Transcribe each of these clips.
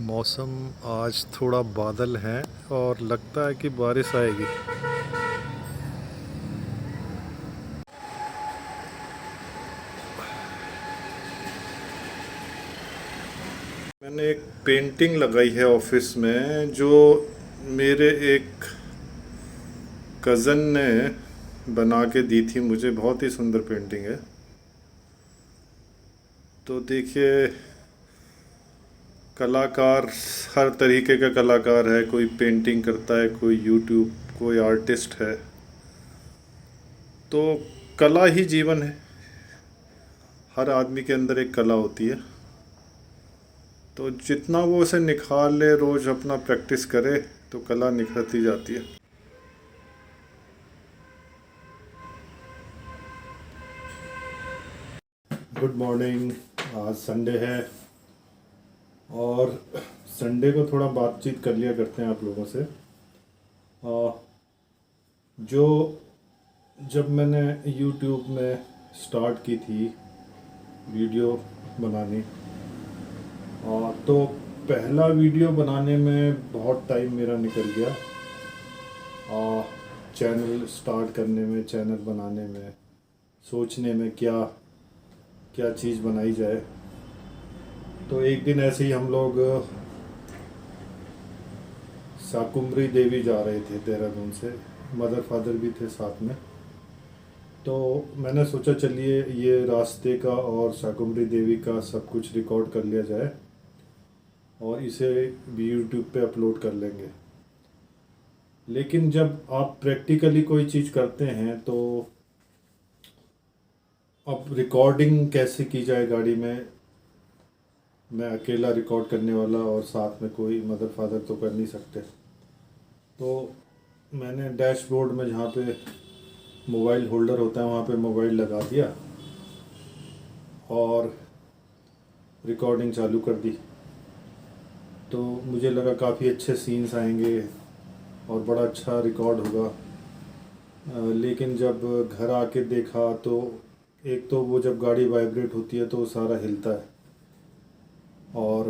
मौसम आज थोड़ा बादल है और लगता है कि बारिश आएगी। मैंने एक पेंटिंग लगाई है ऑफिस में जो मेरे एक कज़न ने बना के दी थी मुझे। बहुत ही सुंदर पेंटिंग है। तो देखिए, कलाकार हर तरीके का कलाकार है। कोई पेंटिंग करता है, कोई यूट्यूब, कोई आर्टिस्ट है। तो कला ही जीवन है। हर आदमी के अंदर एक कला होती है। तो जितना वो उसे निखार ले, रोज अपना प्रैक्टिस करे, तो कला निखरती जाती है। Good morning. आज संडे है और संडे को थोड़ा बातचीत कर लिया करते हैं आप लोगों से। आ, जो जब मैंने यूट्यूब में स्टार्ट की थी वीडियो बनानी, तो पहला वीडियो बनाने में बहुत टाइम मेरा निकल गया। चैनल स्टार्ट करने में, चैनल बनाने में, सोचने में क्या क्या चीज़ बनाई जाए। तो एक दिन ऐसे ही हम लोग शाकुंभरी देवी जा रहे थे देहरादून से। मदर फादर भी थे साथ में। तो मैंने सोचा चलिए ये रास्ते का और शाकुंभरी देवी का सब कुछ रिकॉर्ड कर लिया जाए और इसे भी यूट्यूब पे अपलोड कर लेंगे। लेकिन जब आप प्रैक्टिकली कोई चीज़ करते हैं तो अब रिकॉर्डिंग कैसे की जाए गाड़ी में। मैं अकेला रिकॉर्ड करने वाला और साथ में कोई मदर फादर तो कर नहीं सकते। तो मैंने डैशबोर्ड में जहाँ पे मोबाइल होल्डर होता है वहाँ पे मोबाइल लगा दिया और रिकॉर्डिंग चालू कर दी। तो मुझे लगा काफ़ी अच्छे सीन्स आएंगे और बड़ा अच्छा रिकॉर्ड होगा। लेकिन जब घर आके देखा तो एक तो वो जब गाड़ी वाइब्रेट होती है तो वो सारा हिलता है और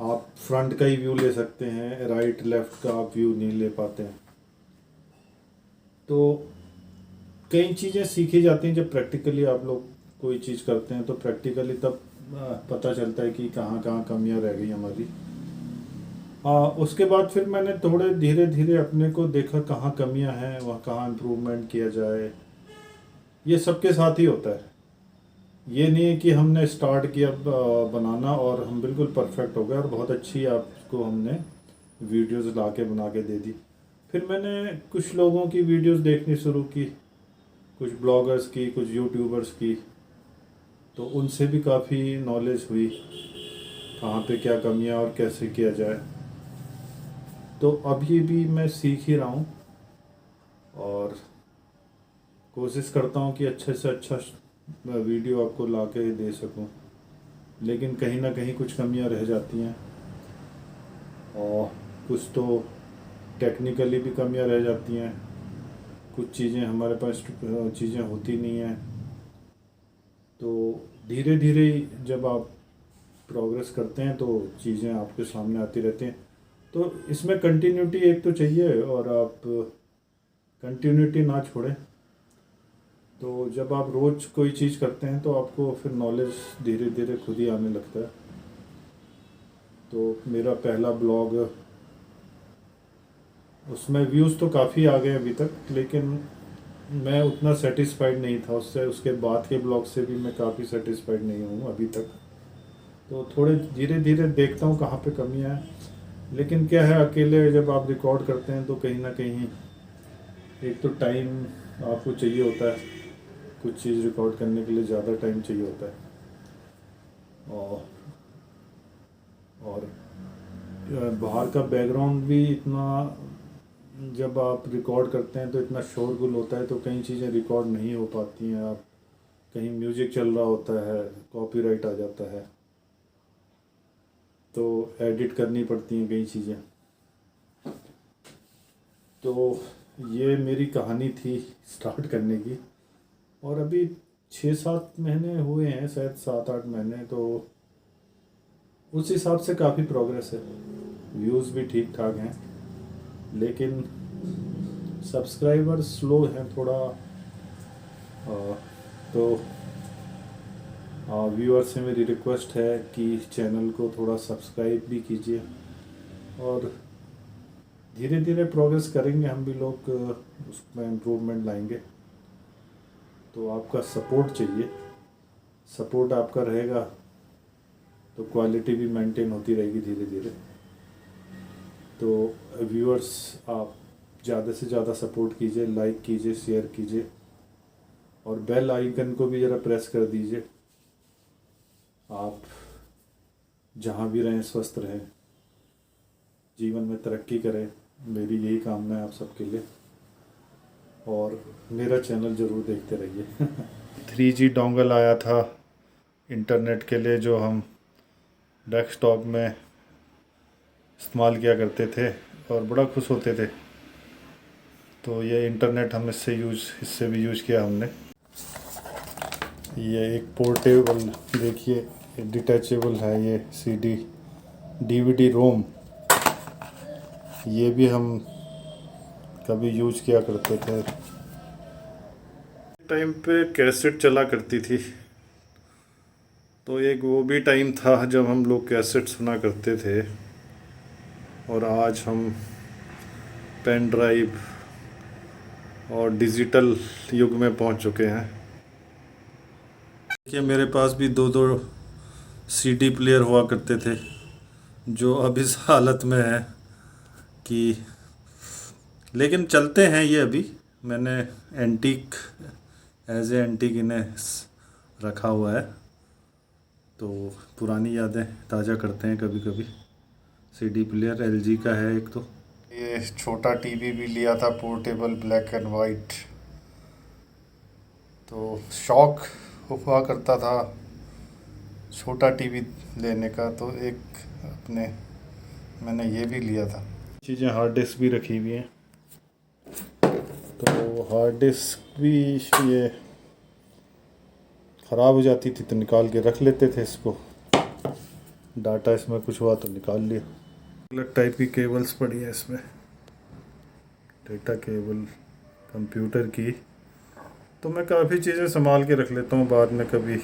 आप फ्रंट का ही व्यू ले सकते हैं, राइट लेफ़्ट का आप व्यू नहीं ले पाते हैं। तो कई चीज़ें सीखी जाती हैं जब प्रैक्टिकली आप लोग कोई चीज़ करते हैं। तो प्रैक्टिकली तब पता चलता है कि कहाँ कहाँ कमियाँ रह गई हमारी। उसके बाद फिर मैंने थोड़े धीरे धीरे अपने को देखा कहाँ कमियाँ हैं, वहाँ कहाँ इम्प्रूवमेंट किया जाए। ये सबके साथ ही होता है। ये नहीं है कि हमने स्टार्ट किया बनाना और हम बिल्कुल परफेक्ट हो गए और बहुत अच्छी आपको हमने वीडियोस ला के बना के दे दी। फिर मैंने कुछ लोगों की वीडियोस देखनी शुरू की, कुछ ब्लॉगर्स की, कुछ यूट्यूबर्स की। तो उनसे भी काफ़ी नॉलेज हुई कहाँ पे क्या कमियाँ और कैसे किया जाए। तो अभी भी मैं सीख ही रहा हूँ और कोशिश करता हूँ कि अच्छे से अच्छा वीडियो आपको ला के दे सकूँ। लेकिन कहीं ना कहीं कुछ कमियाँ रह जाती हैं और कुछ तो टेक्निकली भी कमियाँ रह जाती हैं। कुछ चीज़ें हमारे पास चीज़ें होती नहीं हैं। तो धीरे धीरे जब आप प्रोग्रेस करते हैं तो चीज़ें आपके सामने आती रहती हैं। तो इसमें कंटिन्यूटी एक तो चाहिए और आप कंटिन्यूटी ना छोड़ें। तो जब आप रोज़ कोई चीज़ करते हैं तो आपको फिर नॉलेज धीरे धीरे खुद ही आने लगता है। तो मेरा पहला ब्लॉग, उसमें व्यूज़ तो काफ़ी आ गए अभी तक, लेकिन मैं उतना सेटिस्फाइड नहीं था उससे। उसके बाद के ब्लॉग से भी मैं काफ़ी सेटिस्फाइड नहीं हूँ अभी तक। तो थोड़े धीरे धीरे देखता हूँ कहाँ पे कमियाँ हैं। लेकिन क्या है, अकेले जब आप रिकॉर्ड करते हैं तो कहीं ना कहीं एक तो टाइम आपको चाहिए होता है। कुछ चीज़ रिकॉर्ड करने के लिए ज़्यादा टाइम चाहिए होता है। और और बाहर का बैकग्राउंड भी इतना, जब आप रिकॉर्ड करते हैं तो इतना शोरगुल होता है तो कई चीज़ें रिकॉर्ड नहीं हो पाती हैं। आप कहीं म्यूज़िक चल रहा होता है, कॉपीराइट आ जाता है, तो एडिट करनी पड़ती हैं कई चीज़ें। तो ये मेरी कहानी थी स्टार्ट करने की। और अभी 6-7 महीने हुए हैं, शायद 7-8 महीने। तो उस हिसाब से काफ़ी प्रोग्रेस है, व्यूज़ भी ठीक ठाक हैं, लेकिन सब्सक्राइबर स्लो हैं थोड़ा। तो व्यूअर्स से मेरी रिक्वेस्ट है कि चैनल को थोड़ा सब्सक्राइब भी कीजिए, और धीरे धीरे प्रोग्रेस करेंगे हम भी लोग, उसमें इम्प्रूवमेंट लाएंगे। तो आपका सपोर्ट चाहिए, सपोर्ट आपका रहेगा तो क्वालिटी भी मेंटेन होती रहेगी धीरे धीरे। तो व्यूअर्स, आप ज़्यादा से ज़्यादा सपोर्ट कीजिए, लाइक कीजिए, शेयर कीजिए, और बेल आइकन को भी ज़रा प्रेस कर दीजिए। आप जहाँ भी रहें स्वस्थ रहें, जीवन में तरक्की करें, मेरी यही कामना है आप सबके लिए। और मेरा चैनल ज़रूर देखते रहिए। 3G डोंगल आया था इंटरनेट के लिए, जो हम डेस्कटॉप में इस्तेमाल किया करते थे और बड़ा खुश होते थे। तो ये इंटरनेट हम इससे भी यूज़ किया हमने। ये एक पोर्टेबल, देखिए डिटैचेबल है ये CD DVD रोम, ये भी हम कभी यूज किया करते थे। टाइम पे कैसेट चला करती थी, तो एक वो भी टाइम था जब हम लोग कैसेट सुना करते थे, और आज हम पेन ड्राइव और डिजिटल युग में पहुंच चुके हैं। देखिए मेरे पास भी दो CD प्लेयर हुआ करते थे, जो अब इस हालत में है कि, लेकिन चलते हैं ये अभी। मैंने एंटीक, एज ए एंटीक इन्हें रखा हुआ है, तो पुरानी यादें ताज़ा करते हैं कभी कभी। CD प्लेयर LG का है एक। तो ये छोटा TV भी लिया था, पोर्टेबल, ब्लैक एंड वाइट। तो शौक हुआ करता था छोटा TV लेने का, तो एक मैंने ये भी लिया था। चीज़ें हार्ड डिस्क भी रखी हुई हैं, तो हार्ड डिस्क भी ये ख़राब हो जाती थी तो निकाल के रख लेते थे इसको, डाटा इसमें कुछ हुआ तो निकाल लिया। अलग टाइप की केबल्स पड़ी है इसमें, डेटा केबल, कंप्यूटर की। तो मैं काफ़ी चीज़ें संभाल के रख लेता हूँ, बाद में कभी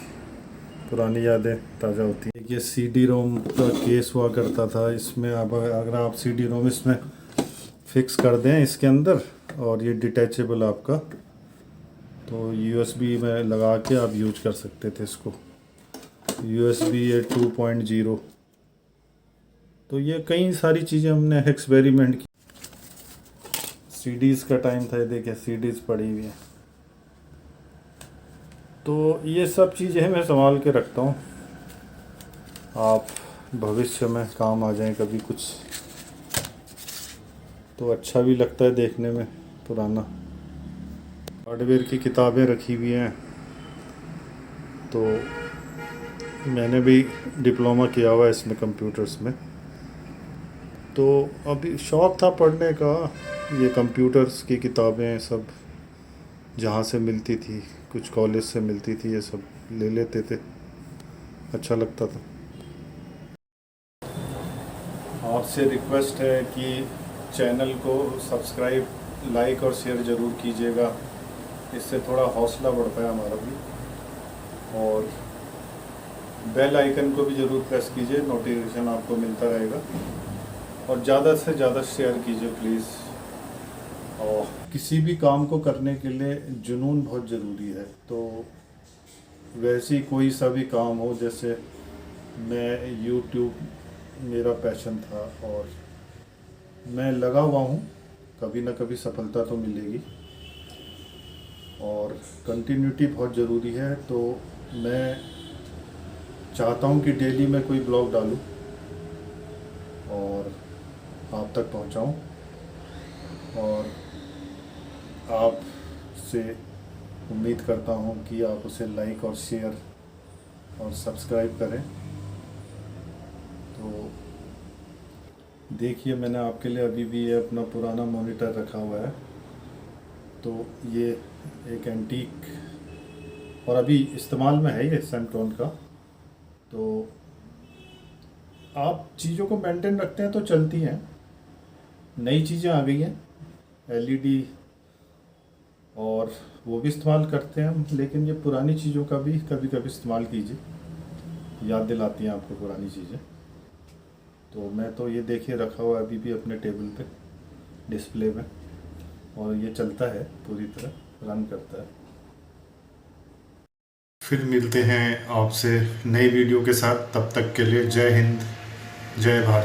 पुरानी यादें ताज़ा होती हैं। ये CD रोम का केस हुआ करता था, इसमें अब अगर आप CD रोम इसमें फिक्स कर दें इसके अंदर, और ये डिटैचेबल आपका, तो USB में लगा के आप यूज कर सकते थे इसको। USB है 2.0। तो ये कई सारी चीज़ें हमने एक्सपेरिमेंट की। CDs का टाइम था, ये देखिए CDs पड़ी हुई हैं। तो ये सब चीज़ें मैं संभाल के रखता हूँ, आप भविष्य में काम आ जाएं कभी कुछ, तो अच्छा भी लगता है देखने में पुराना। हार्डवेयर की किताबें रखी हुई हैं, तो मैंने भी डिप्लोमा किया हुआ है इसमें, कंप्यूटर्स में। तो अभी शौक़ था पढ़ने का, ये कंप्यूटर्स की किताबें सब जहाँ से मिलती थी, कुछ कॉलेज से मिलती थी, ये सब ले लेते थे, अच्छा लगता था। आपसे रिक्वेस्ट है कि चैनल को सब्सक्राइब, लाइक और शेयर ज़रूर कीजिएगा, इससे थोड़ा हौसला बढ़ता है हमारा भी। और बेल आइकन को भी ज़रूर प्रेस कीजिए, नोटिफिकेशन आपको मिलता रहेगा। और ज़्यादा से ज़्यादा शेयर कीजिए प्लीज़। और किसी भी काम को करने के लिए जुनून बहुत ज़रूरी है। तो वैसे ही कोई सा भी काम हो, जैसे मैं YouTube मेरा पैशन था और मैं लगा हुआ हूँ, कभी ना कभी सफलता तो मिलेगी, और कंटिन्यूटी बहुत ज़रूरी है। तो मैं चाहता हूँ कि डेली मैं कोई ब्लॉग डालूँ और आप तक पहुँचाऊँ, और आपसे उम्मीद करता हूँ कि आप उसे लाइक और शेयर और सब्सक्राइब करें। तो देखिए मैंने आपके लिए अभी भी ये अपना पुराना मॉनिटर रखा हुआ है। तो ये एक एंटीक और अभी इस्तेमाल में है ये सैमटोन का। तो आप चीज़ों को मेंटेन रखते हैं तो चलती हैं। नई चीज़ें आ गई हैं एलईडी, और वो भी इस्तेमाल करते हैं हम, लेकिन ये पुरानी चीज़ों का भी कभी कभी इस्तेमाल कीजिए, याद दिलाती हैं आपको पुरानी चीज़ें। तो मैं तो ये देखिए रखा हुआ है अभी भी अपने टेबल पे डिस्प्ले में, और ये चलता है, पूरी तरह रन करता है। फिर मिलते हैं आपसे नई वीडियो के साथ, तब तक के लिए जय हिंद, जय भारत।